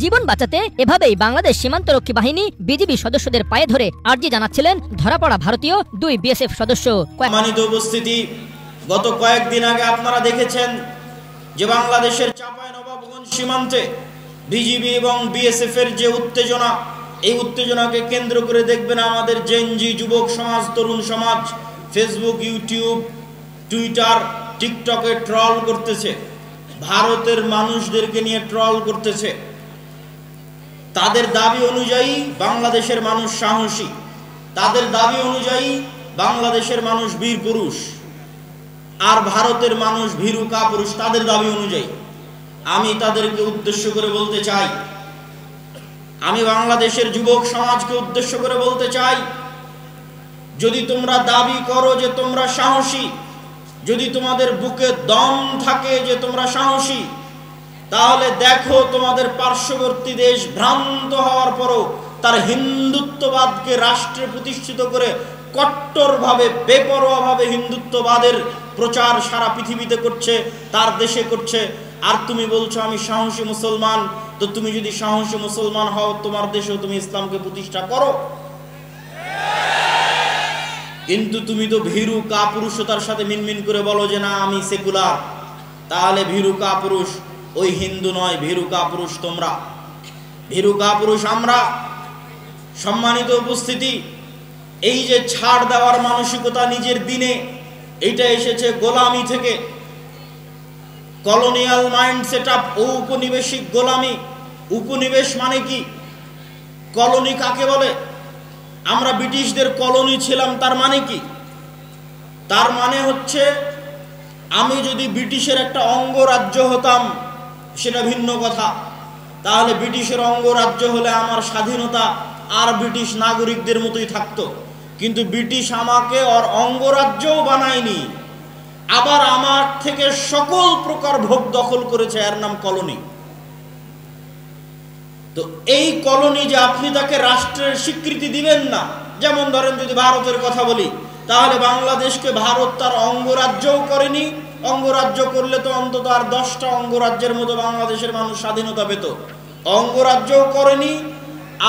জীবন বাঁচাতে এভাবেই বাংলাদেশ সীমান্তরক্ষী বাহিনী বিজিবি সদস্যদের পায়ে ধরে আর্জি জানাচ্ছিলেন ধরা পড়া ভারতীয় 2 বিএসএফ সদস্য। সম্মানিত উপস্থিতি, গত কয়েকদিন আগে আপনারা দেখেছেন যে বাংলাদেশের চাঁপাইনবাবগঞ্জ সীমান্তে বিজিবি এবং বিএসএফ এর যে উত্তেজনা, এই উত্তেজনাকে কেন্দ্র করে দেখবেন আমাদের জেনজি যুবক সমাজ, তরুণ সমাজ ফেসবুক, ইউটিউব, টুইটার, টিকটকে ট্রল করতেছে, ভারতের মানুষদেরকে নিয়ে ট্রল করতেছে। তাদের দাবি অনুযায়ী বাংলাদেশের মানুষ সাহসী, তাদের দাবি অনুযায়ী বাংলাদেশের মানুষ বীর পুরুষ, আর ভারতের মানুষ ভীরু কাপুরুষ তাদের দাবি অনুযায়ী। আমি তাদেরকে উদ্দেশ্য করে বলতে চাই, আমি বাংলাদেশের যুবক সমাজকে উদ্দেশ্য করে বলতে চাই, যদি তোমরা দাবি করো যে তোমরা সাহসী, যদি তোমাদের বুকে দম থাকে যে তোমরা সাহসী, তাহলে দেখো তোমাদের পার্শ্ববর্তী দেশ ভ্রান্ত হওয়ার পরও তার হিন্দুত্ববাদকে রাষ্ট্রে প্রতিষ্ঠিত করে কট্টরভাবে, বেপরোয়াভাবে হিন্দুত্ববাদের প্রচার সারা পৃথিবীতে করছে, তার দেশে করছে। আর তুমি বলছো আমি সাহসী মুসলমান, তো তুমি যদি সাহসী মুসলমান হও তোমার দেশেও তুমি ইসলামকে প্রতিষ্ঠা করো। কিন্তু তুমি তো ভীরু কাপুরুষতার সাথে মিনমিন করে বলো যে না আমি সেকুলার, তাহলে ভীরু কাপুরুষ ওই হিন্দু নয়, ভীরু কাপুরুষ তোমরা, ভীরু কাপুরুষ আমরা। সম্মানিত উপস্থিতি, এই যে ছাড় দেওয়ার মানসিকতা নিজের দিনে, এইটা এসেছে গোলামি থেকে, কলোনিয়াল মাইন্ড সেটআপ, ঔপনিবেশিক গোলামি। উপনিবেশ মানে কি? কলোনি কাকে বলে? আমরা ব্রিটিশদের কলোনি ছিলাম, তার মানে কি? তার মানে হচ্ছে আমি যদি ব্রিটিশের একটা অঙ্গরাজ্য হতাম সেটা ভিন্ন কথা, তাহলে ব্রিটিশের অঙ্গরাজ্য হলে আমার স্বাধীনতা আর ব্রিটিশ নাগরিকদের মতোই থাকতো। কিন্তু ব্রিটিশ আমাকে ওর অঙ্গরাজ্যও বানায়নি, আবার আমার থেকে সকল প্রকার ভোগ দখল করেছে, এর নাম কলোনি। তো এই কলোনি যে আপনি তাকে রাষ্ট্রের স্বীকৃতি দিবেন না, যেমন ধরেন যদি ভারতের কথা বলি, তাহলে বাংলাদেশকে ভারত তার অঙ্গরাজ্যও করেনি, অঙ্গরাজ্য করলে তো অন্তত আর 10টা অঙ্গরাজ্যের মতো বাংলাদেশের মানুষ স্বাধীনতা পেত, অঙ্গরাজ্যও করেনি,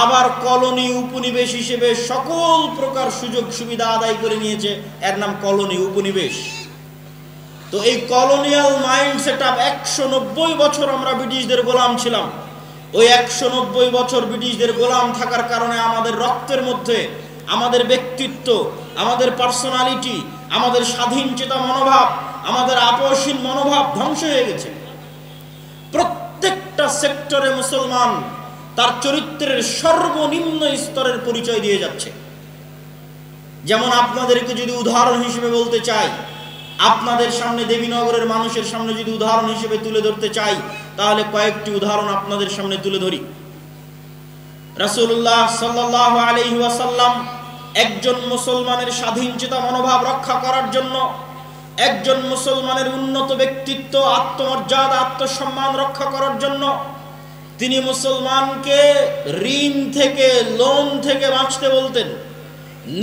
আবার কলোনি উপনিবেশ হিসেবে সকল প্রকার সুযোগ সুবিধা আদায় করে নিয়েছে, এর নাম কলোনি, উপনিবেশ। তো এই কলোনিয়াল মাইন্ড সেটআপ 190 বছর আমরা ব্রিটিশদের গোলাম ছিলাম। ওই 190 বছর ব্রিটিশদের গোলাম থাকার কারণে আমাদের রক্তের মধ্যে আমাদের ব্যক্তিত্ব, আমাদের পার্সোনালিটি, আমাদের স্বাধীন চেতা মনোভাব, আমাদের আপোষহীন মনোভাব ধ্বংস হয়ে গেছে। প্রত্যেকটা সেক্টরে মুসলমান তার চরিত্রের সর্বনিম্ন স্তরের পরিচয় দিয়ে যাচ্ছে। যেমন আপনাদেরকে যদি উদাহরণ হিসেবে বলতে চাই, আপনাদের সামনে দেবীনগরের মানুষের সামনে যদি উদাহরণ হিসেবে তুলে ধরতে চাই, তাহলে কয়েকটি উদাহরণ আপনাদের সামনে তুলে ধরি। রাসূলুল্লাহ সাল্লাল্লাহু আলাইহি ওয়াসাল্লাম একজন মুসলমানের স্বাধীনচেতা মনোভাব রক্ষা করার জন্য, একজন মুসলমানের উন্নত ব্যক্তিত্ব, আত্মমর্যাদা, আত্মসম্মান রক্ষা করার জন্য তিনি মুসলমানকে ঋণ থেকে, লোন থেকে বাঁচতে বলতেন।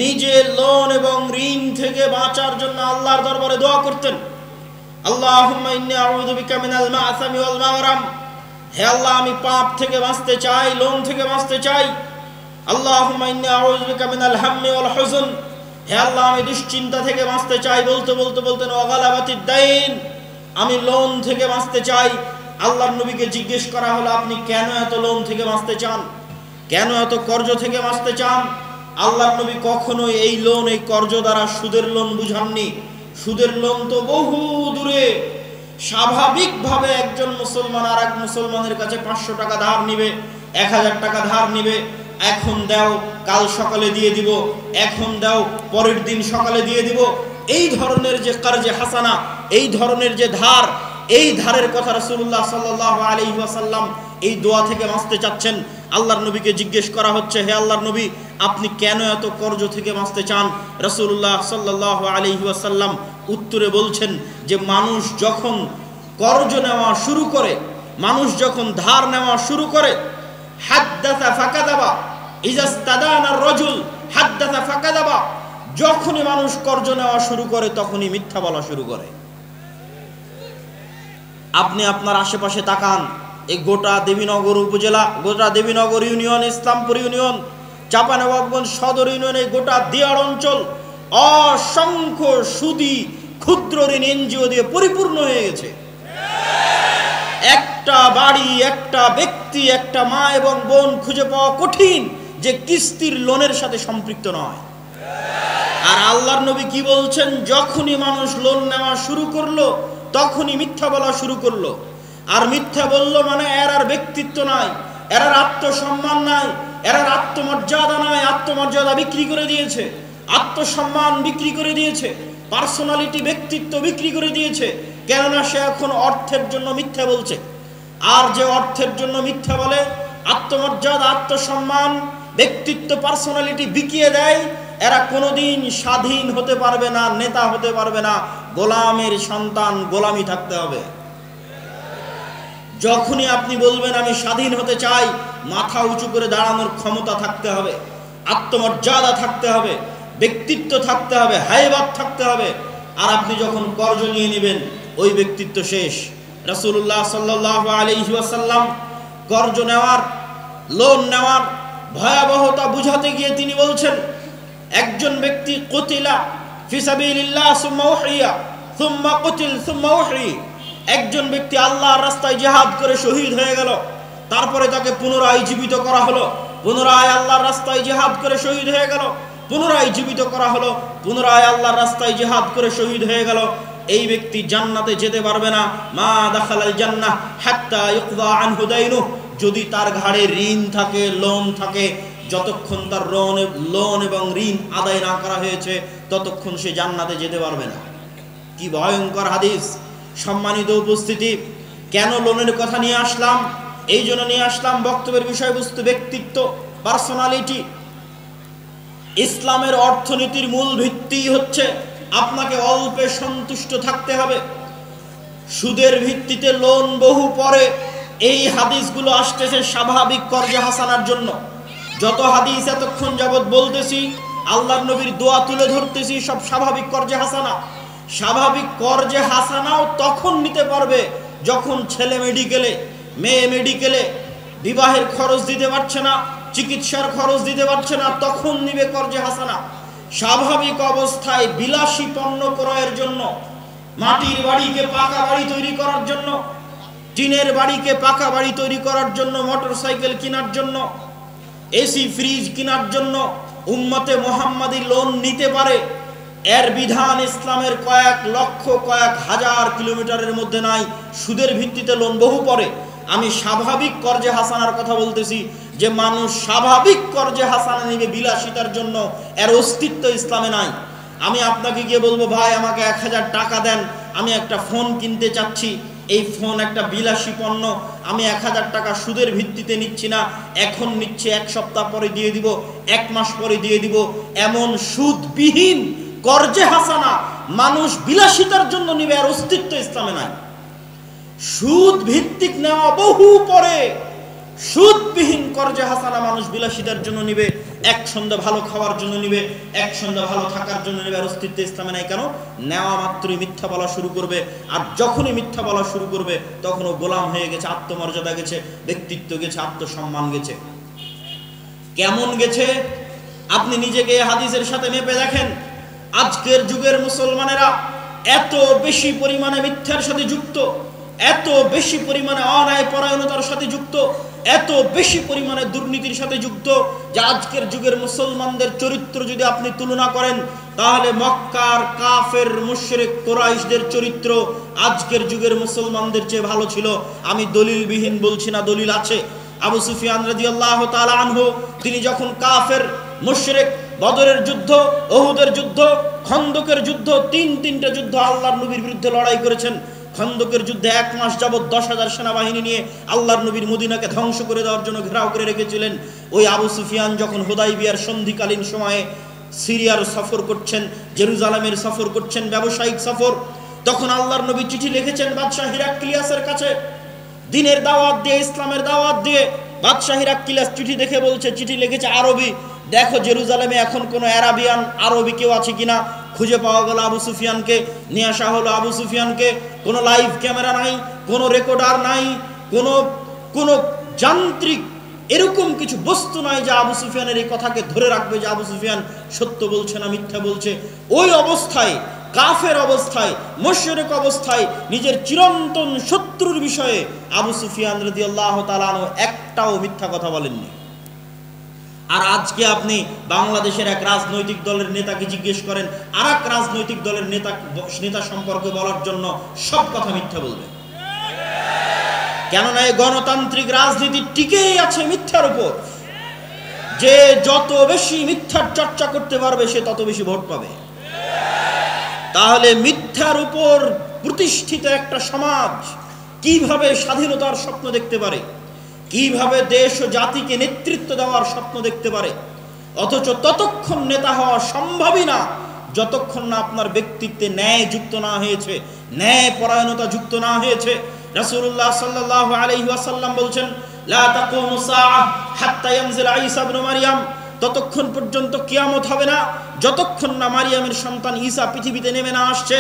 নিজে লোন এবং ঋণ থেকে বাঁচার জন্য আল্লাহর দরবারে দোয়া করতেন, আল্লাহুম্মা ইন্নী আউযু বিকা মিনাল মা'সামি ওয়াল মাগরাম, হে আল্লাহ আমি পাপ থেকে বাঁচতে চাই, লোন থেকে বাঁচতে চাই। আল্লাহুম্মা ইন্নী আউযু বিকা মিনাল হাম্মি ওয়াল হুজন, হে আল্লাহ আমি দুশ্চিন্তা থেকে বাঁচতে চাই। বলতে বলতে বলতেন ওয়া গালাবাতিদ দাইন, আমি লোন থেকে বাঁচতে চাই। আল্লাহর নবীকে জিজ্ঞেস করা হলো আপনি কেন এত লোন থেকে বাঁচতে চান, কেন এত কর্জ থেকে বাঁচতে চান? আল্লাহর নবী কখনোই এই লোন, এই কর্জ দ্বারা সুদের লোন বুঝাননি। সুদের লোন তো বহু দূরে। স্বাভাবিকভাবে একজন মুসলমান আর এক মুসলমানের কাছে 500 টাকা ধার নিবে, 1000 টাকা ধার নিবে, এখন দাও কাল সকালে দিয়ে দিব, এখন দাও পরের দিন সকালে দিয়ে দিব, এই ধরনের যে কারজে হাসানা, এই ধরনের যে ধার, এই ধারের কথা রাসূলুল্লাহ সাল্লাল্লাহু আলাইহি ওয়াসাল্লাম এই দোয়া থেকে বাঁচতে চাচ্ছেন। আল্লাহর নবীকে জিজ্ঞেস করা হচ্ছে, হে আল্লাহর নবী আপনি কেন এত কর্জ থেকে বাঁচতে চান? রাসূলুল্লাহ সাল্লাল্লাহু আলাইহি ওয়াসাল্লাম উত্তরে বলছেন যে মানুষ যখন কর্জ নেওয়া শুরু করে, মানুষ যখন ধার নেওয়া শুরু করে, হাদ্দাসা ফাকাদাবা, ইজাস্তাদানা রাজুল হাদ্দাসা ফাকাদাবা, যখনই মানুষ কর্জ নেওয়া শুরু করে তখনই মিথ্যা বলা শুরু করে। আপনি আপনার আশেপাশে তাকান, এই গোটা দেবীনগর উপজেলা, গোটা দেবীনগর ইউনিয়ন, ইসলামপুর ইউনিয়ন, চাঁপানবাবগঞ্জ সদর ইউনিয়ন, এই গোটা দিয়াড় অঞ্চল অসংখ্য সুদী ক্ষুদ্র ঋণ এনজিও দিয়ে পরিপূর্ণ হয়ে গেছে। একটা বাড়ি, একটা ব্যক্তি, একটা মা এবং বোন খুঁজে পাওয়া কঠিন যে কিস্তির লোনের সাথে সম্পৃক্ত নয়। আর আল্লাহর নবী কি বলছেন? যখনই মানুষ লোন নেওয়া শুরু করলো তখনই মিথ্যা বলা শুরু করলো। আর মিথ্যা বললো মানে এর আর ব্যক্তিত্ব নাই, এর আর আত্মসম্মান নাই, এর আর আত্মমর্যাদা নাই। আত্মমর্যাদা বিক্রি করে দিয়েছে, আত্মসম্মান বিক্রি করে দিয়েছে, পার্সোনালিটি, ব্যক্তিত্ব বিক্রি করে দিয়েছে। কেননা সে এখন অর্থের জন্য মিথ্যা বলছে। আর যে অর্থের জন্য মিথ্যা বলে, আত্মমর্যাদা, আত্মসম্মান, ব্যক্তিত্ব, পার্সোনালিটি বিকিয়ে দেয়, এরা কোনোদিন স্বাধীন হতে পারবে না, নেতা হতে পারবে না। গোলামের সন্তান, গোলামি থাকতে হবে। যখনই আপনি বলবেন আমি স্বাধীন হতে চাই, মাথা উঁচু করে দাঁড়ানোর ক্ষমতা থাকতে হবে, আত্মমর্যাদা থাকতে হবে, ব্যক্তিত্ব থাকতে হবে, হায়বাত থাকতে হবে। আর আপনি যখন কর্জ নিয়ে নেবেন, ওই ব্যক্তিত্ব শেষ। রাসূলুল্লাহ সাল্লাল্লাহু আলাইহি ওয়াসাল্লাম কর্জ নেওয়ার, লোন নেওয়ার ভয়াবহতা বুঝাতে গিয়ে তিনি বলছেন, একজন ব্যক্তি কুতিলা ফি সাবিলিল্লাহ সুম্মা উহিয়া সুম্মা কুতিল সুম্মা উহি, একজন ব্যক্তি আল্লাহর রাস্তায় জিহাদ করে শহীদ হয়ে গেল, তারপরে তাকে পুনরায় জীবিত করা হলো, পুনরায় আল্লাহর রাস্তায় জিহাদ করে শহীদ হয়ে গেল, পুনরায় জীবিত করা হলো, পুনরায় আল্লাহর রাস্তায় জিহাদ করে শহীদ হয়ে গেল। এই ব্যক্তি জান্নাতে যেতে পারবে না। মা দাখালাল জান্নাহ হাত্তা ইউকযা আনহু দাইনুহু, যদি তার ঘাড়ে ঋণ থাকে, লোন থাকে, যতক্ষণ তার লোন এবং ঋণ আদায় না করা হয়েছে ততক্ষণ সে জান্নাতে যেতে পারবে না। কি ভয়ঙ্কর হাদিস! সম্মানিত উপস্থিতি, কেন লোনের কথা নিয়ে আসলাম? এই জন্য নিয়ে আসলাম, বক্তব্যের বিষয়বস্তু ব্যক্তিত্ব, পার্সোনালিটি। ইসলামের অর্থনীতির মূল ভিত্তি হচ্ছে আপনাকে অল্পে সন্তুষ্ট থাকতে হবে। সুদের ভিত্তিতে লোন বহু পরে। এই হাদিসগুলো আসতেছে স্বাভাবিক কর্জে হাসানার জন্য। যত হাদিস এতক্ষণ যাবৎ বলতেছি, আল্লাহর নবীর দোয়া তুলে ধরতেছি, সব স্বাভাবিক কর্জে হাসানা। স্বাভাবিক কর্জে হাসানাও তখন নিতে পারবে যখন ছেলে মেডিকেলে, মেয়ে মেডিকেলে, বিবাহের খরচ দিতে পারছে না, চিকিৎসার খরচ দিতে পারছে না, তখন নিবে কর্জে হাসানা। স্বাভাবিক অবস্থায় বিলাসী পণ্য ক্রয়ের জন্য, মাটির বাড়িকে পাকা বাড়ি তৈরি করার জন্য, টিনের বাড়িকে পাকা বাড়ি তৈরি করার জন্য, মোটরসাইকেল কেনার জন্য, এসি ফ্রিজ কেনার জন্য উম্মতে মুহাম্মাদি লোন নিতে পারে। এর বিধান ইসলামের কয়েক লক্ষ, কয়েক হাজার কিলোমিটারের মধ্যে নাই। সুদের ভিত্তিতে লোন বহু পরে। আমি স্বাভাবিক কর্জে হাসানার কথা বলতেছি, যে মানুষ স্বাভাবিক কর্জে হাসানা নিবে বিলাসিতার জন্য, এর অস্তিত্ব ইসলামে নাই। আমি আপনাকে গিয়ে বলবো, ভাই আমাকে 1000 টাকা দেন, আমি একটা ফোন কিনতে চাচ্ছি, এই ফোন একটা বিলাসী পণ্য, আমি 1000 টাকা সুদের ভিত্তিতে নিচ্ছি না, এখন নিচ্ছে, 1 সপ্তাহ পরে দিয়ে দিব, 1 মাস পরে দিয়ে দিব। এমন সুদবিহীন কর্জে হাসানা মানুষ বিলাসিতার জন্য নিবে, এর অস্তিত্ব ইসলামে নাই। সুদ ভিত্তিক নেওয়া বহু পরে। সুদবিহীন কর্জে হাসানা মানুষ বিলাসিতার জন্য নিবে, এক সন্ধ্যা ভালো খাওয়ার জন্য নিবে, এক সন্ধ্যা ভালো থাকার জন্য নিবে, আর অস্তিত্ব ইসলামে নাই। কেন? নেওয়া মাত্রই মিথ্যা বলা শুরু করবে, আর যখনই মিথ্যা বলা শুরু করবে তখন ও গোলাম হয়ে গেছে, আত্মমর্যাদা গেছে, ব্যক্তিত্ব গেছে, আত্মসম্মান গেছে। কেমন গেছে আপনি নিজেকে হাদিসের সাথে মেপে দেখেন। আজকের যুগের মুসলমানেরা এত বেশি পরিমাণে মিথ্যার সাথে যুক্ত, এত বেশি পরিমাণে অন্যায় পরায়ণতার সাথে যুক্ত, এত বেশি পরিমাণে দুর্নীতির সাথে যুক্ত, যে আজকের যুগের মুসলমানদের চরিত্র যদি আপনি তুলনা করেন, তাহলে মক্কার কাফের মুশরিক কুরাইশদের চরিত্র আজকের যুগের মুসলমানদের চেয়ে ভালো ছিল। আমি দলিলবিহীন বলছি না, দলিল আছে। আবু সুফিয়ান রাদিয়াল্লাহু তাআলা আনহু, তিনি যখন কাফের মুশরিক, বদরের যুদ্ধ, উহুদের যুদ্ধ, খন্দকের যুদ্ধ, তিনটা যুদ্ধ আল্লাহর নবীর বিরুদ্ধে লড়াই করেছেন। খন্দকের যুদ্ধে 1 মাস যাবত 10,000 সেনাবাহিনী নিয়ে আল্লাহর নবীর মদিনাকে ধ্বংস করে দেওয়ার জন্য ঘেরাও করে রেখেছিলেন। ওই আবু সুফিয়ান যখন হুদাইবিয়ার সন্ধিকালীন সময়ে সিরিয়ার সফর করছেন, জেরুজালেমের সফর করছেন, ব্যবসায়িক সফর, তখন আল্লাহর নবী চিঠি লিখেছেন বাদশাহ হিরাক্লিয়াসের কাছে, দিনের দাওয়াত দিয়ে, ইসলামের দাওয়াত দিয়ে। বাদশাহ হিরাক্লিয়াস চিঠি দেখে বলছে, চিঠি লিখেছে আরবি, দেখো জেরুজালেমে এখন কোনো অ্যারাবিয়ান আরবি কেউ আছে কিনা। খুঁজে পাওয়া গেল আবু সুফিয়ানকে, নিয়ে আসা হলো আবু সুফিয়ানকে। কোনো লাইভ ক্যামেরা নাই, কোনো রেকর্ডার নাই, কোনো কোনো যান্ত্রিক এরকম কিছু বস্তু নয় যে আবু সুফিয়ানের এই কথাকে ধরে রাখবে যে আবু সুফিয়ান সত্য বলছে না মিথ্যা বলছে। ওই অবস্থায়, কাফের অবস্থায়, মুশরিক অবস্থায়, নিজের চিরন্তন শত্রুর বিষয়ে আবু সুফিয়ান রাদিয়াল্লাহু তাআলা আনহু একটাও মিথ্যা কথা বলেননি। আর আজকে আপনি বাংলাদেশের এক রাজনৈতিক দলের নেতাকে জিজ্ঞেস করেন, আর এক রাজনৈতিক দলের নেতা সম্পর্কে বলার জন্য সব কথা মিথ্যা বলবে। কেননা এই গণতান্ত্রিক রাজনীতি টিকেই আছে মিথ্যার উপর। যে যত বেশি মিথ্যার চর্চা করতে পারবে সে তত বেশি ভোট পাবে। তাহলে মিথ্যার উপর প্রতিষ্ঠিত একটা সমাজ কিভাবে স্বাধীনতার স্বপ্ন দেখতে পারে, কিভাবে দেশ ও জাতিকে নেতৃত্ব দেওয়ার স্বপ্ন দেখতে পারে? অথচ ততক্ষণ নেতা হওয়া সম্ভবই না যতক্ষণ না আপনার ব্যক্তিত্বে ন্যায় যুক্ত না হয়েছে, ন্যায় পরায়ণতা যুক্ত না হয়েছে। রাসূলুল্লাহ সাল্লাল্লাহু আলাইহি ওয়াসাল্লাম বলছেন, লা তাকুমু সাআহ হাত্তা ইয়ানজিলা ঈসা ইবনে মারইয়াম, ততক্ষণ পর্যন্ত কিয়ামত হবে না যতক্ষণ না মারিয়ামের সন্তান ঈসা পৃথিবীতে নেমে না আসছে।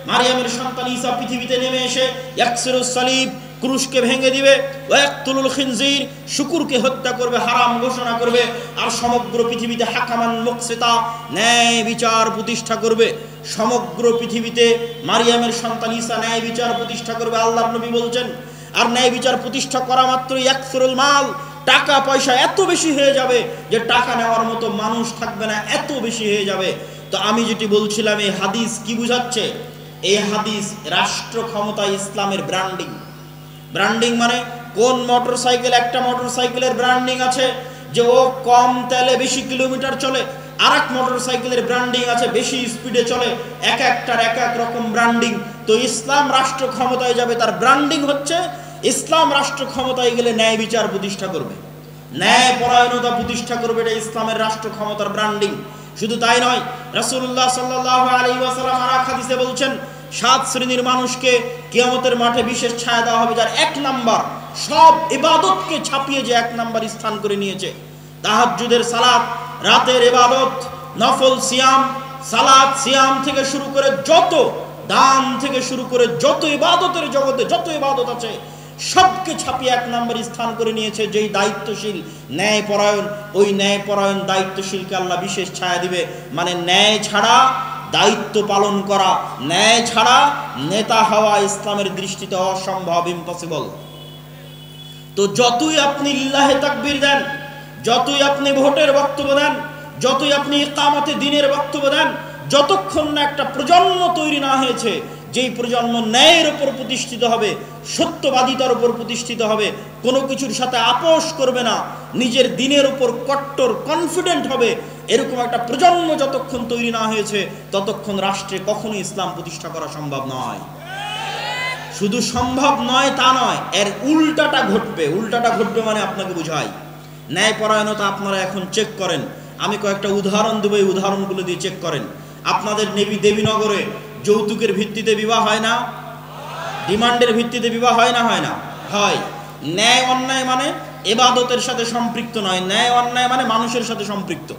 মারিয়ামের সন্তান ঈসা পৃথিবীতে নেমে এসে ইয়াকসিরুস সালিব, ক্রুশকে ভেঙে দিবে, ওয়ায়াকতুলুল খিনজির, শুকুরকে হত্যা করবে, হারাম ঘোষণা করবে, আর সমগ্র পৃথিবীতে হাকামান মুকসিতা, ন্যায় বিচার প্রতিষ্ঠা করবে। সমগ্র পৃথিবীতে মারিয়ামের সন্তান ঈসা ন্যায় বিচার প্রতিষ্ঠা করবে, আল্লাহর নবী বলছেন। আর ন্যায় বিচার প্রতিষ্ঠা করা মাত্র ইয়াকসুরুল মাল, টাকা পয়সা এত বেশি হয়ে যাবে যে টাকা নেওয়ার মতো মানুষ থাকবে না, এত বেশি হয়ে যাবে। তো আমি যেটি বলছিলাম, এই হাদিস কি বুঝাচ্ছে? এই হাদিস রাষ্ট্র ক্ষমতা ইসলামের ব্র্যান্ডিং। ব্র্যান্ডিং মানে কোন মোটরসাইকেল, একটা মোটরসাইকেলের ব্র্যান্ডিং আছে যে ও কম তেলে বেশি কিলোমিটার চলে, আর এক মোটরসাইকেলের ব্র্যান্ডিং আছে বেশি স্পিডে চলে, এক একটার এক এক রকম ব্র্যান্ডিং। তো ইসলাম রাষ্ট্র ক্ষমতায় যাবে, তার ব্র্যান্ডিং হচ্ছে ইসলাম রাষ্ট্র ক্ষমতায় গেলে ন্যায় বিচার প্রতিষ্ঠা করবে, ন্যায় পরায়ণতা প্রতিষ্ঠা করবে, এটা ইসলামের রাষ্ট্র ক্ষমতার ব্র্যান্ডিং। শুধু তাই নয়, রাসূলুল্লাহ সাল্লাল্লাহু আলাইহি ওয়াসাল্লাম আর হাদিসে বলছেন, 7 শ্রেণীর মানুষকে কিয়ামতের মাঠে বিশেষ ছায়া দেওয়া হবে, যার 1 নাম্বার সব ইবাদতকে ছাপিয়ে যে 1 নাম্বার স্থান করে নিয়েছে। তাহাজ্জুদের সালাত, রাতের ইবাদত, নফল সিয়াম, সালাত সিয়াম থেকে শুরু করে যত দান থেকে শুরু করে যত ইবাদতের জগতে যত ইবাদত আছে সবকে ছাপিয়ে 1 নাম্বার স্থান করে নিয়েছে। যেই দায়িত্বশীল, ন্যায় পরায়ণ, ওই ন্যায় পরায়ণ দায়িত্বশীলকে আল্লাহ বিশেষ ছায়া দিবে। মানে ন্যায় ছাড়া দায়িত্ব পালন করা, ন্যায় ছাড়া নেতা হওয়া ইসলামের দৃষ্টিতে অসম্ভব, ইম্পসিবল। তো যতই আপনি লিল্লাহে তাকবীর দেন, যতই আপনি ভোটের বক্তব্য দেন, যতই আপনি ইকামতে দ্বীনের বক্তব্য দেন, যতক্ষণ না একটা প্রজন্ম তৈরি না হয়েছে যেই প্রজন্ম ন্যায়ের উপর প্রতিষ্ঠিত হবে, সত্যবাদিতার উপর প্রতিষ্ঠিত হবে, কোনো কিছুর সাথে আপোষ করবে না, নিজের দ্বীনের উপর কট্টর কনফিডেন্ট হবে, এরকম একটা প্রজন্ম যতক্ষণ তৈরি না হয়েছে ততক্ষণ রাষ্ট্রে কখনো ইসলাম প্রতিষ্ঠা করা সম্ভব নয়। শুধু সম্ভব নয় তা নয়, এর উল্টাটা ঘটবে। উল্টাটা ঘটবে মানে আপনাকে বুঝাই, ন্যায়পরায়ণতা আপনারা এখন চেক করেন। আমি কয়েকটা উদাহরণ দেব, এই উদাহরণগুলো দিয়ে চেক করেন। আপনাদের দেবীনগরে যৌতুকের ভিত্তিতে বিবাহ হয় না? ডিমান্ডের ভিত্তিতে বিবাহ হয় না? হয় না? হয়। ন্যায় অন্যায় মানে ইবাদতের সাথে সম্পৃক্ত নয়, ন্যায় অন্যায় মানে মানুষের সাথে সম্পৃক্ত।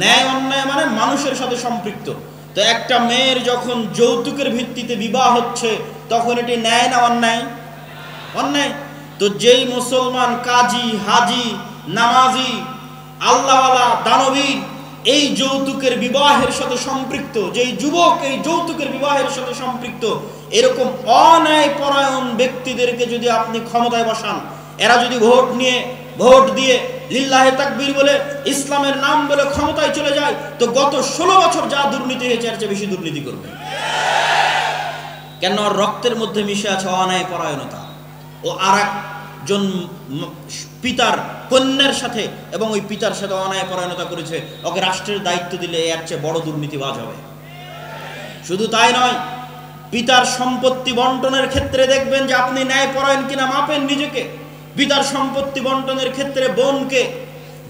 ন্যায় অন্যায় মানে মানুষের সাথে সম্পৃক্ত। তো একটা মেয়ের যখন যৌতুকের ভিত্তিতে বিবাহ হচ্ছে তখন এটি ন্যায় না অন্যায়? অন্যায়। তো যেই মুসলমান কাজী, হাজি, নামাজি, আল্লাহওয়ালা, দানবীর এই যৌতুকের বিবাহের সাথে সম্পৃক্ত, যেই যুবক এই যৌতুকের বিবাহের সাথে সম্পৃক্ত, এরকম অন্যায় পরায়ণ ব্যক্তিদেরকে যদি আপনি ক্ষমতায় বসান, এরা যদি ভোট দিয়ে লিল্লাহে তাকবীর বলে ইসলামের নাম বলে ক্ষমতায় চলে যায়, তো গত 16 বছর যা দুর্নীতি হয়েছে এর চেয়ে বেশি দুর্নীতি করবে। কেন? রক্তের মধ্যে মিশে আছে অন্যায় পরায়ণতা। ও আরেকজন পিতার কন্যার সাথে এবং ওই পিতার সাথে অন্যায় পরায়ণতা করেছে, ওকে রাষ্ট্রের দায়িত্ব দিলে এর চেয়ে বড় দুর্নীতিবাজ হবে। শুধু তাই নয়, পিতার সম্পত্তি বন্টনের ক্ষেত্রে দেখবেন যে আপনি ন্যায় পরায়ণ কিনা মাপেন নিজেকে। পিতার সম্পত্তি বন্টনের ক্ষেত্রে বোনকে,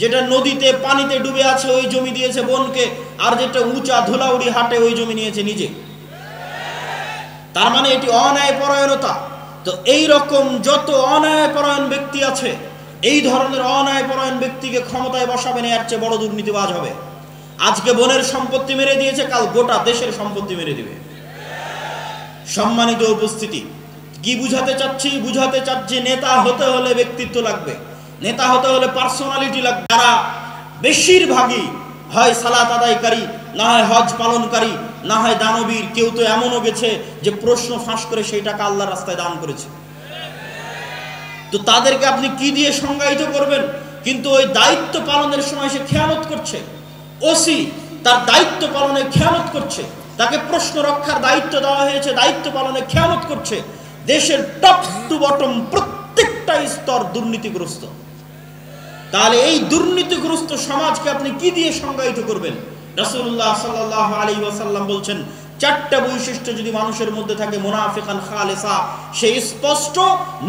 যেটা নদীতে পানিতে ডুবে আছে ওই জমি দিয়েছে বোনকে, আর যেটা উঁচা ধুলাউড়ি হাটে ওই জমি নিয়েছে নিজে। তার মানে এটি অন্যায় পরায়ণতা। তো এই রকম যত অন্যায় পরায়ণ ব্যক্তি আছে, এই ধরনের অন্যায় পরায়ণ ব্যক্তিকে ক্ষমতায় বসাবেন, এর চেয়ে বড় দুর্নীতিবাজ হবে। আজকে বোনের সম্পত্তি মেরে দিয়েছে, কাল গোটা দেশের সম্পত্তি মেরে দিবে। সম্মানিত উপস্থিতি, কি বুঝাতে চাচ্ছি? বুঝাতে চাচ্ছি নেতা হতে হলে ব্যক্তিত্ব লাগবে, নেতা হতে হলে পার্সোনালিটি লাগবে। যারা বেশিরভাগই হয় সালাত আদায়কারী, না হয় হজ পালনকারী, না হয় দানবীর, কেউ তো এমনও গেছে যে প্রশ্ন ফাঁস করে সেই টাকা আল্লাহর রাস্তায় দান করেছে। তো তাদেরকে আপনি কি দিয়ে সংজ্ঞায়িত করবেন? কিন্তু ওই দায়িত্ব পালনের সময় সে খেয়ানত করছে, ওসি তার দায়িত্ব পালনে খেয়ানত করছে, তাকে প্রশ্ন রক্ষার দায়িত্ব দেওয়া হয়েছে, দায়িত্ব পালনে খেয়ানত করছে। দেশের টপ টু বটম প্রত্যেকটা স্তর দুর্নীতিগ্রস্ত। তাহলে এই দুর্নীতিগ্রস্ত সমাজকে আপনি কি দিয়ে সংজ্ঞায়িত করবেন? রাসূলুল্লাহ সাল্লাল্লাহু আলাইহি ওয়াসাল্লাম বলছেন, চারটা বৈশিষ্ট্য যদি মানুষের মধ্যে থাকে, মুনাফিকান খালিসা, সে স্পষ্ট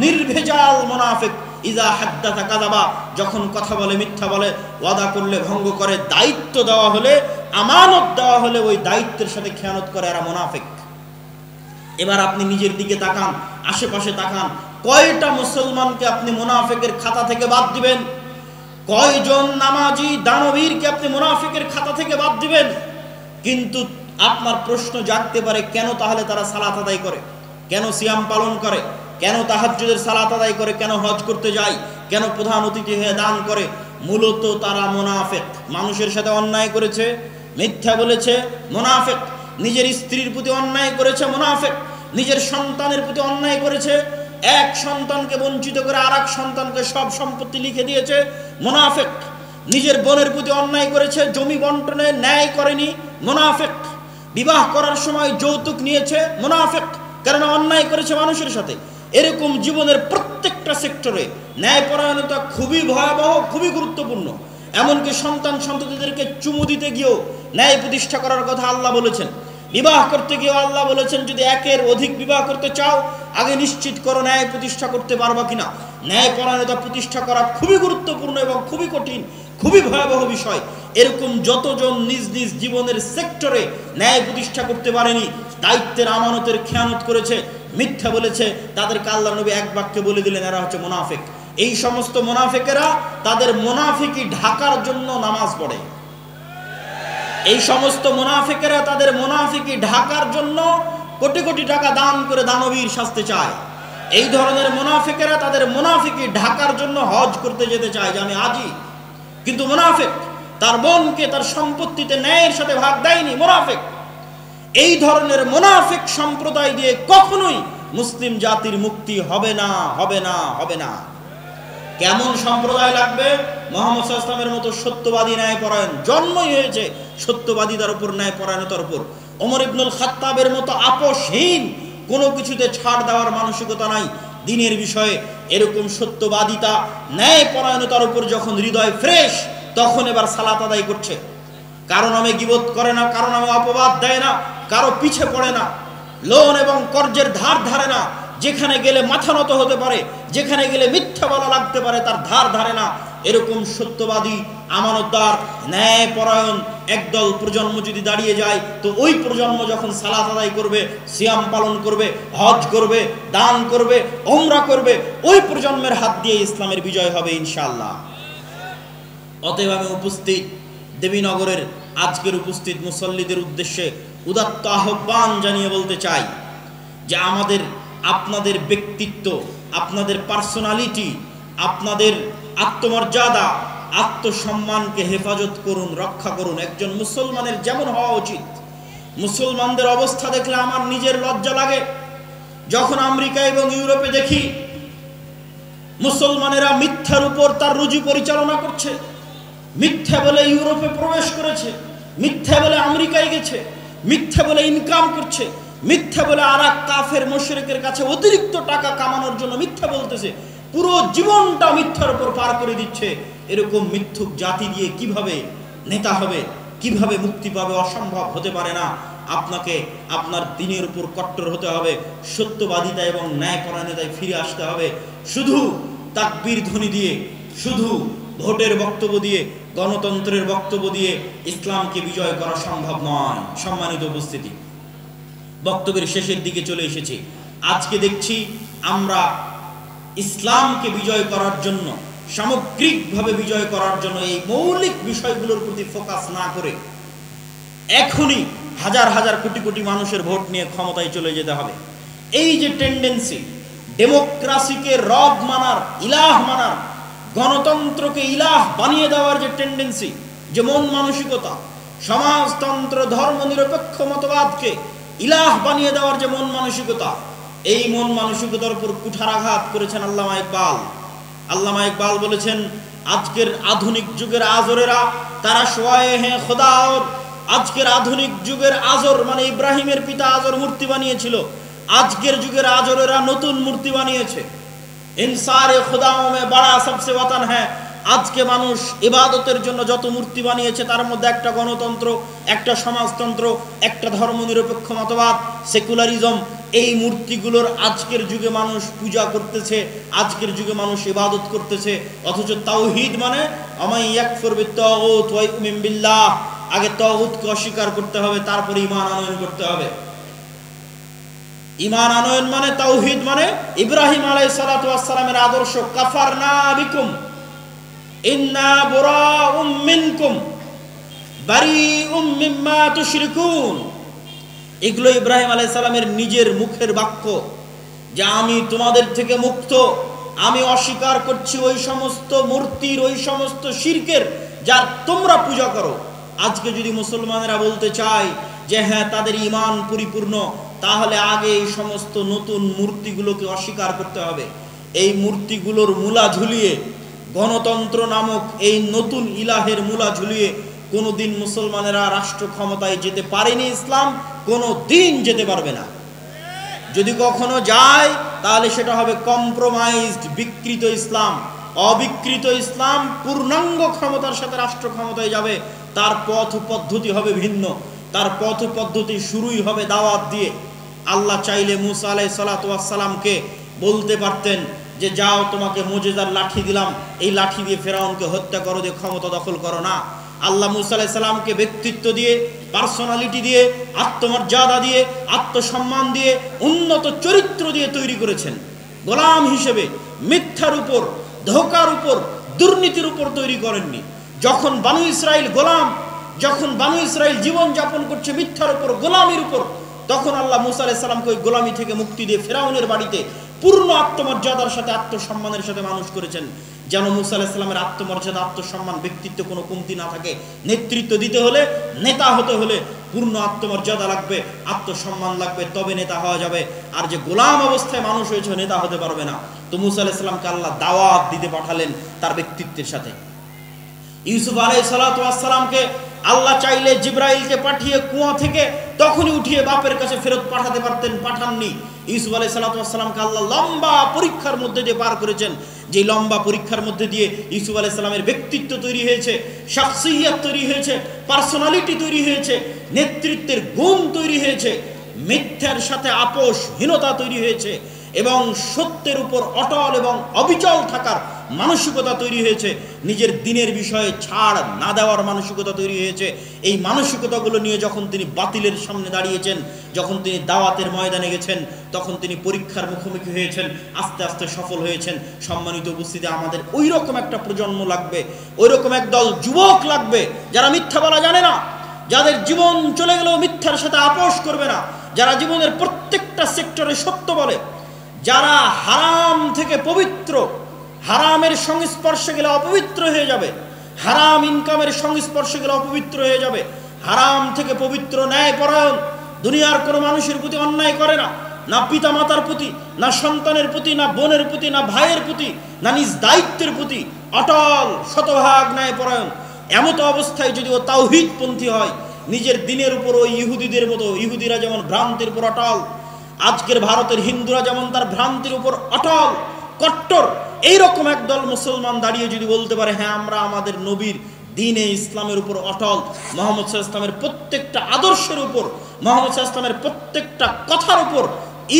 নির্ভেজাল মুনাফিক। ইজা হাদ্দাথা কাযাবা, যখন কথা বলে মিথ্যা বলে, ওয়াদা করলে ভঙ্গ করে, দায়িত্ব দেওয়া হলে, আমানত দেওয়া হলে ওই দায়িত্বের সাথে খেয়ানত করে, এরা মুনাফিক। এবার আপনি নিজের দিকে তাকান, আশেপাশে তাকান, কয়টা মুসলমানকে আপনি মুনাফিকের খাতা থেকে বাদ দিবেন? কয়জন নামাজি দানবীরকে আপনি মুনাফিকের খাতা থেকে বাদ দিবেন? কিন্তু আপনার প্রশ্ন জাগতে পারে, কেন তাহলে তারা সালাত আদায় করে, কেন সিয়াম পালন করে, কেন তাহাজ্জুদের সালাত আদায় করে, কেন হজ করতে যায়, কেন প্রধান অতিথি হয়ে দান করে? মূলত তারা মুনাফিক। মানুষের সাথে অন্যায় করেছে, মিথ্যা বলেছে, মুনাফিক। নিজের স্ত্রীর প্রতি অন্যায় করেছে, মুনাফিক। নিজের সন্তানের প্রতি অন্যায় করেছে, এক সন্তানকে বঞ্চিত করে আরেক সন্তানকে সব সম্পত্তি লিখে দিয়েছে, মুনাফিক। নিজের বোনের প্রতি অন্যায় করেছে, জমি বন্টনে ন্যায় করেনি, মুনাফিক। বিবাহ করার সময় যৌতুক নিয়েছে, মুনাফিক, কারণ অন্যায় করেছে মানুষের সাথে। এরকম জীবনের প্রত্যেকটা সেক্টরে ন্যায়পরায়ণতা খুবই ভয়াবহ, খুবই গুরুত্বপূর্ণ। এমনকি সন্তান সন্ততিদেরকে চুমু দিতে গিয়েও ন্যায় প্রতিষ্ঠা করার কথা আল্লাহ বলেছেন। বিবাহ করতে গিয়েও আল্লাহ বলেছেন, যদি একের অধিক বিবাহ করতে চাও, আগে নিশ্চিত করো ন্যায় প্রতিষ্ঠা করতে পারবা কিনা। ন্যায়পরায়ণতা প্রতিষ্ঠা করা খুবই গুরুত্বপূর্ণ এবং খুবই কঠিন, খুবই ভয়াবহ বিষয়। এরকম যতজন নিজ নিজ জীবনের সেক্টরে ন্যায় প্রতিষ্ঠা করতে পারেনি, দায়িত্বের আমানতের খেয়ানত করেছে, মিথ্যা বলেছে, তাদেরকে আল্লাহ নবী এক বাক্যে বলে দিলেন, এরা হচ্ছে মুনাফিক। এই সমস্ত মুনাফিকেরা তাদের মুনাফিকি ঢাকার জন্য নামাজ পড়ে। এই সমস্ত মুনাফিকেরা তাদের মুনাফিকি ঢাকার জন্য কোটি কোটি টাকা দান করে দানবীর শাস্তি চায়। এই ধরনের মুনাফিকেরা তাদের মুনাফিকি ঢাকার জন্য হজ করতে যেতে চায় যে আমি আজি, কিন্তু মুনাফিক তার বোনকে তার সম্পত্তিতে ন্যায়ের সাথে ভাগ দেয়নি, মুনাফিক। এই ধরনের মুনাফিক সম্প্রদায় দিয়ে কখনোই মুসলিম জাতির মুক্তি হবে না, হবে না, হবে না। কেমন সম্প্রদায় লাগবে? মুহাম্মদ সাল্লাল্লাহু আলাইহি ওয়াসাল্লামের মতো সত্যবাদী ন্যায়পরায়ণ, জন্মই হয়েছে সত্যবাদীদের উপর, ন্যায়পরায়ণতার উপর। ওমর ইবনুল খাত্তাবের মতো আপোষহীন, কোনো কিছুতে ছাড় দেওয়ার মানসিকতা নাই দিনের বিষয়ে। এরকম সত্যবাদিতা, ন্যায়পরায়ণতার উপর যখন হৃদয় ফ্রেশ, তখন এবার সালাত আদায় করছে। কারো নামে গীবত করে না, কারো নামে অপবাদ দেয় না, কারো পিছে পড়ে না, লোন এবং কর্জের ধার ধারে না। যেখানে গেলে মাথা নত হতে পারে, যেখানে গেলে মিথ্যা বলা লাগতে পারে, তার ধার ধারে না। এরকম সত্যবাদী, আমানতদার, ন্যায়পরায়ণ একদল প্রজন্ম যদি দাঁড়িয়ে যায়, তো ওই প্রজন্ম যখন সালাত আদায় করবে, সিয়াম পালন করবে, হজ করবে, দান করবে, ওমরা করবে, ওই প্রজন্মের হাত দিয়ে ইসলামের বিজয় হবে ইনশাআল্লাহ। অতএব আমি উপস্থিত দেবীনগরের আজকের উপস্থিত মুসল্লিদের উদ্দেশ্যে উদাত্ত আহ্বান জানিয়ে বলতে চাই যে আমাদের, আপনাদের ব্যক্তিত্ব, আপনাদের পার্সোনালিটি, আপনাদের আত্মমর্যাদা, আত্মসম্মানকে হেফাজত করুন, রক্ষা করুন। একজন মুসলমানের যেমন হওয়া উচিত। মুসলমানদের অবস্থা দেখলে আমার নিজের লজ্জা লাগে। যখন আমেরিকা এবং ইউরোপে দেখি মুসলমানেরা মিথ্যার উপর তার রুজি পরিচালনা করছে, মিথ্যা বলে ইউরোপে প্রবেশ করেছে, মিথ্যা বলে আমেরিকায় গেছে, মিথ্যা বলে ইনকাম করছে, মিথ্যা বলে আর এক কাফের মুশরিকের কাছে অতিরিক্ত টাকা কামানোর জন্য মিথ্যা বলতেছে, পুরো জীবনটা মিথ্যার উপর পার করে দিচ্ছে। এরকম মিথ্যুক জাতি দিয়ে কিভাবে নেতা হবে, কিভাবে মুক্তি পাবে? অসম্ভব, হতে পারে না। আপনাকে আপনার দিনের উপর কট্টর হতে হবে, সত্যবাদিতা এবং ন্যায়পরায়ণতায় ফিরে আসতে হবে। শুধু তাকবীর ধ্বনি দিয়ে, শুধু ভোটের বক্তব্য দিয়ে, গণতন্ত্রের বক্তব্য দিয়ে ইসলামকে বিজয় করা সম্ভব নয়। সম্মানিত উপস্থিতি, বক্তব্যের শেষের দিকে চলে এসেছি। আজকে দেখছি আমরা ইসলামকে বিজয় করার জন্য, সামগ্রিকভাবে বিজয় করার জন্য এই মৌলিক বিষয়গুলোর প্রতি ফোকাস না করে এখনই হাজার হাজার কোটি কোটি মানুষের ভোট নিয়ে ক্ষমতায় চলে যেতে হবে। এই যে টেন্ডেন্সি, ডেমোক্রেসিকে রব মানার, ইলাহ মানার, গণতন্ত্রকে ইলাহ বানিয়ে দেওয়ার যে টেন্ডেন্সি, যে মন মানসিকতা, সমাজতন্ত্র ধর্মনিরপেক্ষ মতবাদকে ইলাহ বানিয়ে দেওয়ার যে মন মানসিকতা, এই মন মানসিকতার উপর কুঠারাঘাত করেছেন আল্লামা ইকবাল। আল্লামা ইকবাল বলেছেন, আজকের আধুনিক যুগের আজরেরা তারা শোয়ায়ে হ্যাঁ খোদা। আজকের আধুনিক যুগের আজর মানে ইব্রাহিমের পিতা আজর মূর্তি বানিয়েছিল, আজকের যুগের আজরেরা নতুন মূর্তি বানিয়েছে। ইনসারে খুদাও মে বড়া সবসে ওয়াতান হ্যাঁ। আজকে মানুষ ইবাদতের জন্য যত মূর্তি বানিয়েছে তার মধ্যে একটা গণতন্ত্র, একটা সমাজতন্ত্র, একটা ধর্মনিরপেক্ষ মতবাদ, সেকুলারিজম, এই মূর্তিগুলোর আজকের যুগে মানুষ পূজা করতেছে, আজকের যুগে মানুষ ইবাদত করতেছে। অথচ তাওহীদ মানে আমাই ইয়াকফুর বিত্তাগুত ওয়া ইউমিন বিল্লাহ, আগে তাগুতকে অস্বীকার করতে হবে, তারপরে ঈমান আনয়ন করতে হবে। ঈমান আনয়ন মানে তাওহীদ মানে ইব্রাহিম আলাইহিস সালাতু ওয়াস সালামের আদর্শ, কাফারনা বিকুম ইন্না বুরাউম মিনকুম বারিউম মিম্মা তুশরিকুন। এগুলো ইব্রাহিম আলাইহিস সালামের নিজের মুখের বাক্য যে আমি তোমাদের থেকে মুক্ত, আমি অস্বীকার করছি ওই সমস্ত মূর্তির, ওই সমস্ত শিরকের যার তোমরা পূজা করো। আজকে যদি মুসলমানেরা বলতে চায় যে হ্যাঁ তাদের ঈমান পরিপূর্ণ, তাহলে আগে এই সমস্ত নতুন মূর্তিগুলোকে অস্বীকার করতে হবে। এই মূর্তিগুলোর মূলা ঝুলিয়ে, গণতন্ত্র নামক এই নতুন ইলাহের মূলা ঝুলিয়ে কোনোদিন মুসলমানেরা রাষ্ট্র ক্ষমতায় যেতে পারেনি, ইসলাম কোনো দিন যেতে পারবে না। যদি কখনো যায় তাহলে সেটা হবে কম্প্রোমাইজড, বিকৃত ইসলাম, অবিকৃত ইসলাম পূর্ণাঙ্গ ক্ষমতার সাথে রাষ্ট্র ক্ষমতায় যাবে। তার পথ পদ্ধতি হবে ভিন্ন, তার পথ পদ্ধতি শুরুই হবে দাওয়াত দিয়ে। আল্লাহ চাইলে মুসা আলাইহিস সালাতু ওয়াস সালামকে বলতে পারতেন যে যাও তোমাকে মুজিজার লাঠি দিলাম, এই লাঠি দিয়ে ফেরাউনকে হত্যা করো, দিয়ে ক্ষমতা দখল করো না। আল্লাহ মুসা আলাইহিস সালামকে ব্যক্তিত্ব দিয়ে, পার্সোনালিটি দিয়ে, আত্মমর্যাদা দিয়ে, আত্মসম্মান দিয়ে, উন্নত চরিত্র দিয়ে তৈরি করেছেন। গোলাম হিসেবে মিথ্যার উপর, ধোঁকার উপর, দুর্নীতির উপর তৈরি করেননি। যখন বানু ইসরাইল গোলাম, যখন বানু ইসরাইল জীবন যাপন করছে মিথ্যার উপর, গোলামির উপর, তখন আল্লাহ মুসা আলাইহিস সালামকে ওই গোলামি থেকে মুক্তি দিয়ে ফেরাউনের বাড়িতে পূর্ণ আত্মমর্যাদার সাথে, আত্মসম্মানের সাথে মানুষ করেছেন, যেন মুসা আলাইহিস সালামের আত্মমর্যাদা, আত্মসম্মান, ব্যক্তিত্ব কোনো কমতি না থাকে। নেতৃত্ব দিতে হলে, নেতা হতে হলে পূর্ণ আত্মমর্যাদা লাগবে, আত্মসম্মান লাগবে, তবে নেতা হওয়া যাবে। আর যে গোলাম অবস্থায় মানুষ হয়েছে নেতা হতে পারবে না। তো মুসা আলাইহিস সালামকে আল্লাহ দাওয়াত দিতে পাঠালেন তার ব্যক্তিত্বের সাথে। ইউসুফ আলাইহিস সালাতু ওয়াস সালামকে আল্লাহ চাইলে জিবরাইলকে পাঠিয়ে কুয়া থেকে তখনই উঠিয়ে বাপের কাছে ফেরত পাঠাতে পারতেন, পাঠাননি। ইউসুফ আলাইহিস সালাতু ওয়াস সালামকে আল্লাহ লম্বা পরীক্ষার মধ্যে দিয়ে পার করেছেন, যে লম্বা পরীক্ষার মধ্যে দিয়ে ইউসুফ আলাইহিস সালামের ব্যক্তিত্ব তৈরি হয়েছে, শাখসিয়ত তৈরি হয়েছে, পার্সোনালিটি তৈরি হয়েছে, নেতৃত্বের গুণ তৈরি হয়েছে, মিথ্যার সাথে আপোষহীনতা তৈরি হয়েছে, এবং সত্যের উপর অটল এবং অবিচল থাকার মানসিকতা তৈরি হয়েছে, নিজের দিনের বিষয়ে ছাড় না দেওয়ার মানসিকতা তৈরি হয়েছে। এই মানসিকতাগুলো নিয়ে যখন তিনি বাতিলের সামনে দাঁড়িয়েছেন, যখন তিনি দাওয়াতের ময়দানে গেছেন, তখন তিনি পরীক্ষার মুখোমুখি হয়েছেন, আস্তে আস্তে সফল হয়েছেন। সম্মানিত উপস্থিতি, আমাদের ওই রকম একটা প্রজন্ম লাগবে, ওই রকম একদল যুবক লাগবে যারা মিথ্যা বলা জানে না, যাদের জীবন চলে গেলেও মিথ্যার সাথে আপোষ করবে না, যারা জীবনের প্রত্যেকটা সেক্টরে সত্য বলে, যারা হারাম থেকে পবিত্র, হারামের সংস্পর্শে গেলে অপবিত্র হয়ে যাবে, হারাম ইনকামের সংস্পর্শে গেলে অপবিত্র হয়ে যাবে, হারাম থেকে পবিত্র, ন্যায়পরায়ণ, দুনিয়ার কোনো মানুষের প্রতি অন্যায় করে না, না পিতা মাতার প্রতি, না সন্তানের প্রতি, না বোনের প্রতি, না ভাইয়ের প্রতি, না নিজ দায়িত্বের প্রতি, অটল শতভাগ ন্যায়পরায়ণ। এমতো অবস্থায় যদি ও তাওহীদপন্থী হয়, নিজের দিনের উপর ওই ইহুদিদের মতো, ইহুদিরা যেমন ভ্রান্তির উপর অটল, আজকের ভারতের হিন্দুরা যেমন তার ভ্রান্তির উপর অটল, কট্টর, এইরকম একদল মুসলমান দাঁড়িয়ে যদি বলতে পারে হ্যাঁ আমরা আমাদের নবীর দ্বীনে ইসলামের উপর অটল, মুহাম্মদ সাল্লাল্লাহু আলাইহি ওয়াসাল্লামের প্রত্যেকটা আদর্শের উপর, মুহাম্মদ সাল্লাল্লাহু আলাইহি ওয়াসাল্লামের প্রত্যেকটা কথার উপর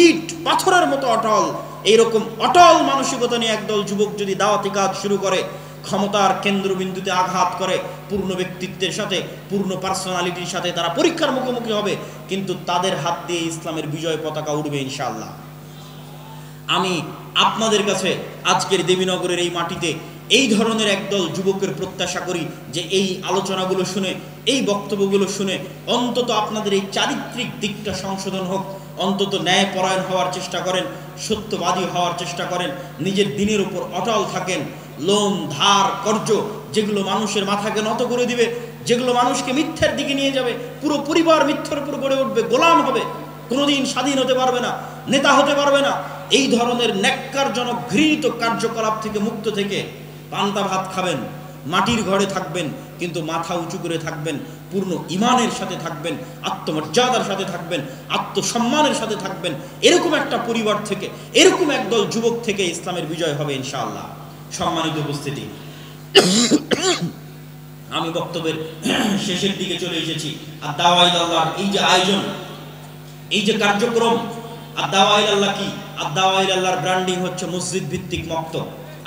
ইট পাথরের মতো অটল, এইরকম অটল মানসিকতা নিয়ে একদল যুবক যদি দাওয়াতি কাজ শুরু করে, ক্ষমতার কেন্দ্রবিন্দুতে আঘাত করে, পূর্ণ ব্যক্তিত্বের সাথে, পূর্ণ পার্সোনালিটির সাথে তারা পরীক্ষার মুখোমুখি হবে, কিন্তু তাদের হাত দিয়ে ইসলামের বিজয় পতাকা উঠবে ইনশাআল্লাহ। আমি আপনাদের কাছে আজকের দেবীনগরের এই মাটিতে এই ধরনের একদল যুবকের প্রত্যাশা করি যে এই আলোচনাগুলো শুনে, এই বক্তব্যগুলো শুনে অন্তত আপনাদের এই চারিত্রিক দিকটা সংশোধন হোক, অন্তত ন্যায়পরায়ণ হওয়ার চেষ্টা করেন, সত্যবাদী হওয়ার চেষ্টা করেন, নিজের দিনের উপর অটল থাকেন। লোন, ধার, কর্জ যেগুলো মানুষের মাথাকে নত করে দিবে, যেগুলো মানুষকে মিথ্যার দিকে নিয়ে যাবে, পুরো পরিবার মিথ্যার উপর গড়ে উঠবে, গোলাম হবে, কোনোদিন স্বাধীন হতে পারবে না, নেতা হতে পারবে না। এই ধরনের ন্যাক্কারজনক ঘৃণিত কার্যকলাপ থেকে মুক্ত থেকে পান্তা ভাত খাবেন, মাটির ঘরে থাকবেন, কিন্তু মাথা উঁচু করে থাকবেন, পূর্ণ ঈমানের সাথে থাকবেন, আত্মমর্যাদার সাথে থাকবেন, আত্মসম্মানের সাথে থাকবেন। এরকম একটা পরিবার থেকে, এরকম একদল যুবক থেকে ইসলামের বিজয় হবে ইনশাআল্লাহ। সম্মানিত উপস্থিতি, আমি বক্তব্যের শেষের দিকে চলে এসেছি। আর দাওয়া ইলাল্লাহর এই যে আয়োজন, এই যে কার্যক্রম, আর দাওয়া ইলাল্লাহ কি? আর দাওয়া ইলাল্লাহর ব্র্যান্ডিং হচ্ছে মসজিদ ভিত্তিক মক্তব।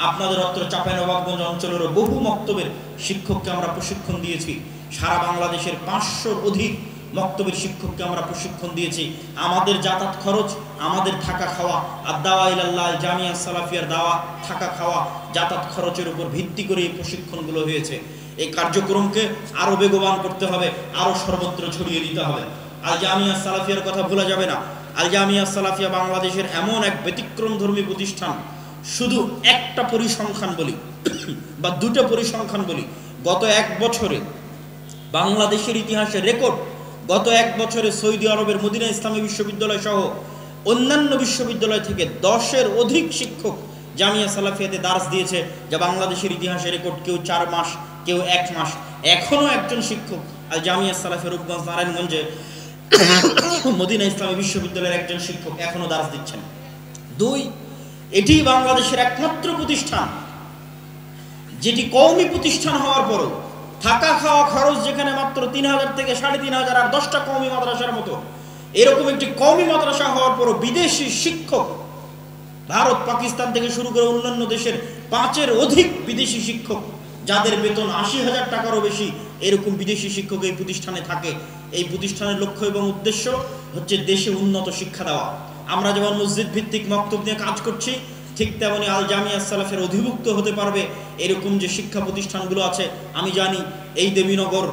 আপনাদের অত্র চাঁপাইনবাবগঞ্জ অঞ্চলেরও বহু মক্তবের শিক্ষককে আমরা প্রশিক্ষণ দিয়েছি। সারা বাংলাদেশের 500-র অধিক মক্তবের শিক্ষককে আমরা প্রশিক্ষণ দিয়েছি। আমাদের যাতায়াত খরচ, আমাদের থাকা খাওয়া, আর দাওয়া ইলাল্লাহ জামিয়া সালাফিয়ার দাওয়া, থাকা খাওয়া, যাতায়াত খরচের উপর ভিত্তি করে এই প্রশিক্ষণগুলো হয়েছে। এই কার্যক্রমকে আরো বেগবান করতে হবে, আরো সর্বত্র ছড়িয়ে দিতে হবে। আল জামিয়া সালাফিয়ার কথা ভোলা যাবে না। আল জামিয়া সালাফিয়া বাংলাদেশের এমন এক ব্যতিক্রমধর্মী প্রতিষ্ঠান। শুধু একটা পরিসংখ্যান বলি বা দুটো পরিসংখ্যান বলি, গত এক বছরে বাংলাদেশের ইতিহাসে রেকর্ড, গত এক বছরে সৌদি আরবের মদিনা ইসলামী বিশ্ববিদ্যালয় সহ অন্যান্য বিশ্ববিদ্যালয় থেকে 10-এর অধিক শিক্ষক জামিয়া সালাফিয়াতে দার্স দিয়েছে, যা বাংলাদেশের ইতিহাসে রেকর্ড। কেউ 4 মাস, কেউ 1 মাস। এখনো একজন শিক্ষক আল জামিয়া সালাফিয়া রূপগঞ্জ নারায়ণগঞ্জে মদিনা ইসলামী বিশ্ববিদ্যালয়ের একজন শিক্ষক এখনো দার্স দিচ্ছেন। 2, এটি বাংলাদেশের একমাত্র প্রতিষ্ঠান যেটি কওমি প্রতিষ্ঠান হওয়ার পরও থাকা খাওয়া খরচ যেখানে মাত্র 3000 থেকে 3500 আর 10টা কওমি মাদ্রাসার মতো, এরকম একটি কওমি মাদ্রাসা হওয়ার পরও বিদেশি শিক্ষক, ভারত, পাকিস্তান থেকে শুরু করে অন্যান্য দেশের 5-এর অধিক বিদেশি শিক্ষক, যাদের বেতন 80,000 টাকারও বেশি, এরকম বিদেশি শিক্ষক এই প্রতিষ্ঠানে থাকে। এই প্রতিষ্ঠানের লক্ষ্য এবং উদ্দেশ্য হচ্ছে দেশে উন্নত শিক্ষা দেওয়া। আমরা যেমন মসজিদ ভিত্তিক মক্তব নিয়ে কাজ করছি, ঠিক তেমনি আল জামিয়া সালাফের অধিভুক্ত হতে পারবে এরকম যে শিক্ষা প্রতিষ্ঠানগুলো আছে। আমি জানি এই দেবীনগর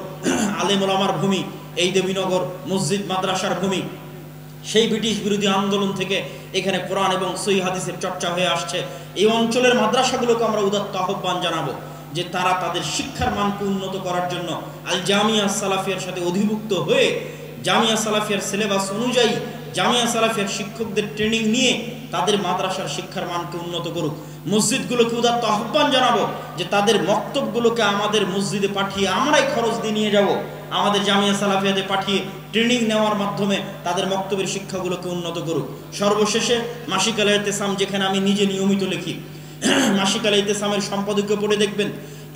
আলেম ওলামার ভূমি, এই দেবীনগর মসজিদ মাদ্রাসার ভূমি। সেই ব্রিটিশ বিরোধী আন্দোলন থেকে এখানে কোরআন এবং সহিহ হাদিসের চর্চা হয়ে আসছে। এই অঞ্চলের মাদ্রাসাগুলোকে আমরা উদাত্ত আহ্বান জানাবো যে তারা তাদের শিক্ষার মানকে উন্নত করার জন্য আল জামিয়া সালাফিয়ার সাথে অধিভুক্ত হয়ে জামিয়া সালাফিয়ার সিলেবাস অনুযায়ী জামিয়া সালাফিয়ার শিক্ষকদের ট্রেনিং নিয়ে তাদের মাদ্রাসার শিক্ষার মানকে উন্নত করুক। মসজিদগুলোকে উদাত্ত আহ্বান জানাবো যে তাদের মক্তবগুলোকে আমাদের মসজিদে পাঠিয়ে আমরাই খরচ দিয়ে নিয়ে যাব, আমাদের জামিয়া সালাফিয়াতে পাঠিয়ে ট্রেনিং নেওয়ার মাধ্যমে তাদের মক্তবের শিক্ষাগুলোকে উন্নত করুক। সর্বশেষে মাসিক আল ইতিসাম, যেখানে আমি নিজে নিয়মিত লিখি, মাসিক আল ইতিসামের সম্পাদকীয় পড়ে দেখবেন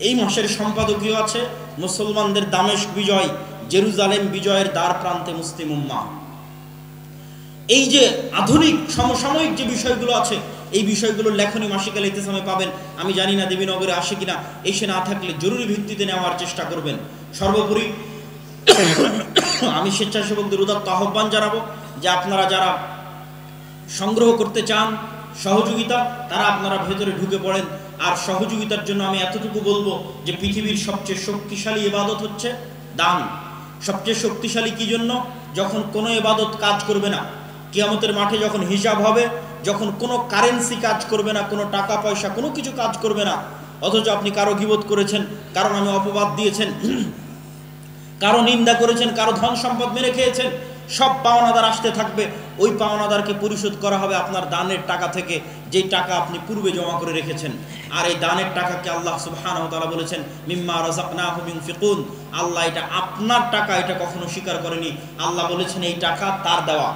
এই মাসের সম্পাদকীয় আছে মুসলমানদের দামেস্ক বিজয়, জেরুজালেম বিজয়ের দ্বার প্রান্তে মুসলিম উম্মাহ। এই যে আধুনিক সমসাময়িক যে বিষয়গুলো আছে, এই বিষয়গুলোর লেখনী মাসিক আল ইতিসামে পাবেন। আমি জানি না দেবীনগরে আসে কিনা, এসে না থাকলে জরুরি ভিত্তিতে নেওয়ার চেষ্টা করবেন। সর্বোপরি আমি স্বেচ্ছাসেবকদের উদাত্ত আহ্বান জানাবো যে আপনারা যারা সংগ্রহ করতে চান সহযোগিতা, তারা আপনারা ভেতরে ঢুকে পড়েন। আর সহযোগিতার জন্য আমি এতটুকু বলবো যে পৃথিবীর সবচেয়ে শক্তিশালী ইবাদত হচ্ছে দান। সবচেয়ে শক্তিশালী কি জন্য? যখন কোনো ইবাদত কাজ করবে না, কিয়ামতের মাঠে যখন হিসাব হবে, যখন কোনো কারেন্সি কাজ করবে না, কোনো টাকা পয়সা কোনো কিছু কাজ করবে না, অথচ আপনি কারো গীবত করেছেন, কারো নামে অপবাদ দিয়েছেন, কারো নিন্দা করেছেন, কারো ধন সম্পদ মেরে খেয়েছেন, সব পাওনাদার আসতে থাকবে। ওই পাওনাদারকে পরিশোধ করা হবে আপনার দানের টাকা থেকে, যেই টাকা আপনি পূর্বে জমা করে রেখেছেন। আর এই দানের টাকাকে আল্লাহ সুবহানাহু ওয়া তাআলা বলেছেন মিম্মা রাযাকনাহুম ইউনফিকুন। আল্লাহ এটা আপনার টাকা, এটা কখনো স্বীকার করেনি। আল্লাহ বলেছেন এই টাকা তার দেওয়া,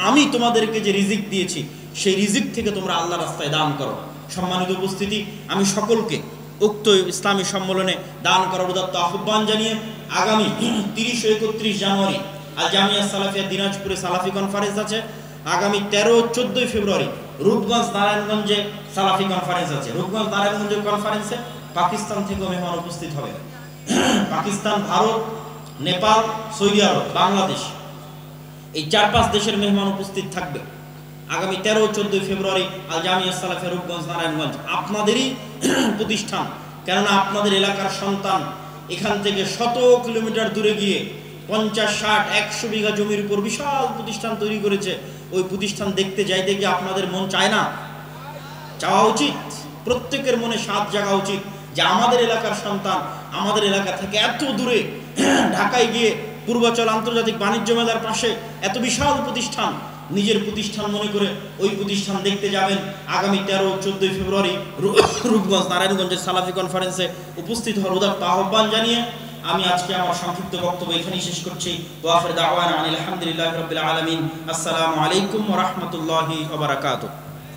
আমি তোমাদেরকে যে রিজিক দিয়েছি সেই রিজিক থেকে তোমরা আল্লাহর রাস্তায় দান করো। সম্মানিত উপস্থিতি, আমি সকলকে উক্ত ইসলামী সম্মেলনে দান করার উদাত্ত আহ্বান জানিয়ে আগামী 30 ও 31 জানুয়ারি আল জামিয়া সালাফিয়া দিনাজপুরে সালাফি কনফারেন্স আছে। আগামী 13 ও 14 ফেব্রুয়ারি রূপগঞ্জ নারায়ণগঞ্জে সালাফি কনফারেন্স আছে। রূপগঞ্জ নারায়ণগঞ্জের কনফারেন্সে পাকিস্তান থেকেও মেহমান উপস্থিত হবে। পাকিস্তান, ভারত, নেপাল, সৌদি আরব, বাংলাদেশ, এই 4-5 দেশের মেহমান উপস্থিত থাকবে আগামী 13 ও 14 ফেব্রুয়ারি আল জামিয়া সালাফিয়া রূপগঞ্জ নারায়ণগঞ্জ। আপনাদেরই প্রতিষ্ঠান, কেননা আপনাদের এলাকার সন্তান এখান থেকে শত কিলোমিটার দূরে গিয়ে 50, 60, 100 বিঘা জমির উপর বিশাল প্রতিষ্ঠান তৈরি করেছে। ওই প্রতিষ্ঠান দেখতে যাইতে গিয়ে আপনাদের মন চায় না? চাওয়া উচিত, প্রত্যেকের মনে স্বাদ জাগা উচিত যে আমাদের এলাকার সন্তান আমাদের এলাকা থেকে এত দূরে ঢাকায় গিয়ে পূর্বাচল আন্তর্জাতিক বাণিজ্য মেলার পাশে এত বিশাল প্রতিষ্ঠান, নিজের প্রতিষ্ঠান মনে করে ওই প্রতিষ্ঠান দেখতে যাবেন। আগামী 13 ও 14 ফেব্রুয়ারি রূপগঞ্জ নারায়ণগঞ্জের সালাফি কনফারেন্সে উপস্থিত হওয়ার উদাত্ত আহ্বান জানিয়ে আমি আজকে আমার সংক্ষিপ্ত বক্তব্য এখানেই শেষ করছি। ওয়া আখিরু দাওয়ানা আলহামদুলিল্লাহি রাব্বিল আলামিন। আসসালামু আলাইকুম ওয়া রাহমাতুল্লাহি ওয়া বারাকাতুহু।